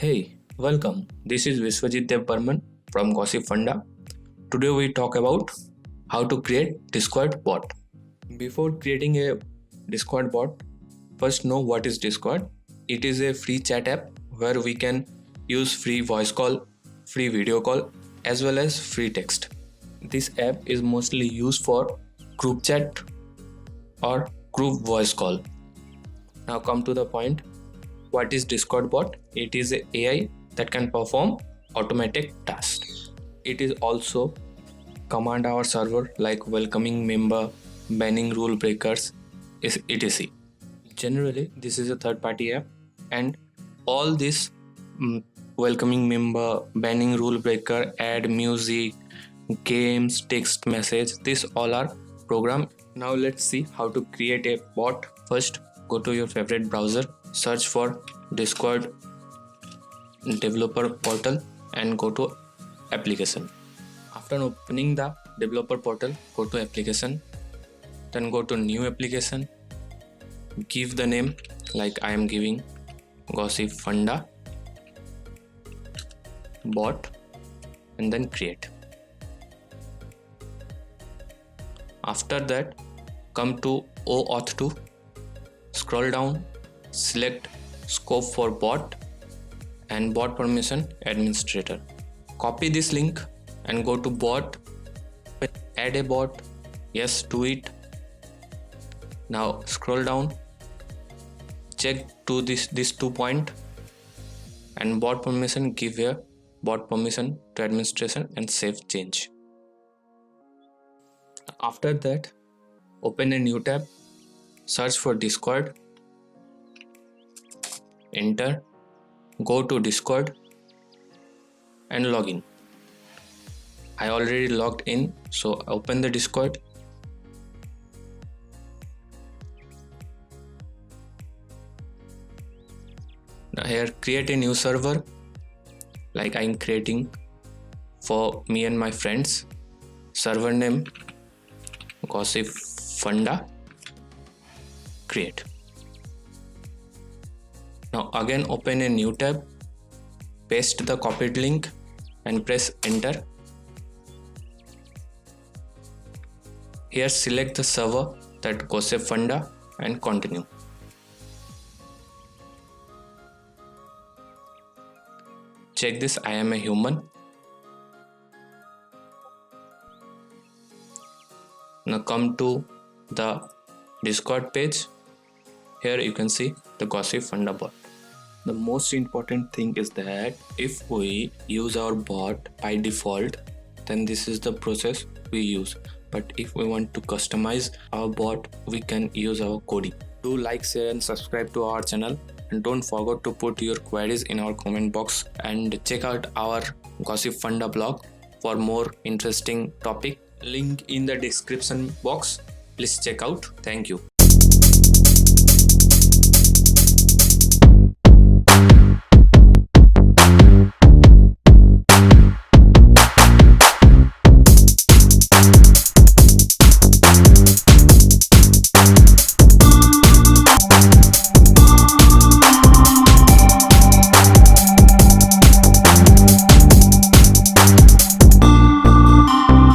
Hey, welcome. This is Viswajit Dev Burman from Gossipfunda. Today we talk about how to create Discord bot. Before creating a Discord bot, first know what is Discord. It is a free chat app where we can use free voice call, free video call, as well as free text. This app is mostly used for group chat or group voice call. Now come to the point. What is Discord bot? It is an AI that can perform automatic tasks. It is also command our server like welcoming member, banning rule breakers, etc. Generally, this is a third-party app, and all this welcoming member, banning rule breaker, add music, games, text message, this all are programmed. Now let's see how to create a bot. First, go to your favorite browser, search for Discord developer portal and go to application. After opening the developer portal, go to application, then go to new application, give the name like I am giving Gossipfunda bot, and then create. After that, come to OAuth 2, scroll down, select scope for bot and bot permission administrator. Copy this link and go to bot, add a bot, yes, do it. Now scroll down, check to this 2 point and bot permission, give here bot permission to administration and save change. After that, open a new tab, search for Discord, enter, go to Discord and log in. I already logged in, so open the Discord. Now here create a new server like I'm creating for me and my friends. Server name Gossipfunda, create. Now again open a new tab, paste the copied link and press enter. Here select the server, that Gossipfunda, and continue. Check this, I am a human. Now come to the Discord page. Here you can see the Gossipfunda bot. The most important thing is that if we use our bot by default, then this is the process we use. But if we want to customize our bot, we can use our coding. Do like, share and subscribe to our channel, and don't forget to put your queries in our comment box, and check out our Gossipfunda blog for more interesting topic. Link in the description box. Please check out. Thank you.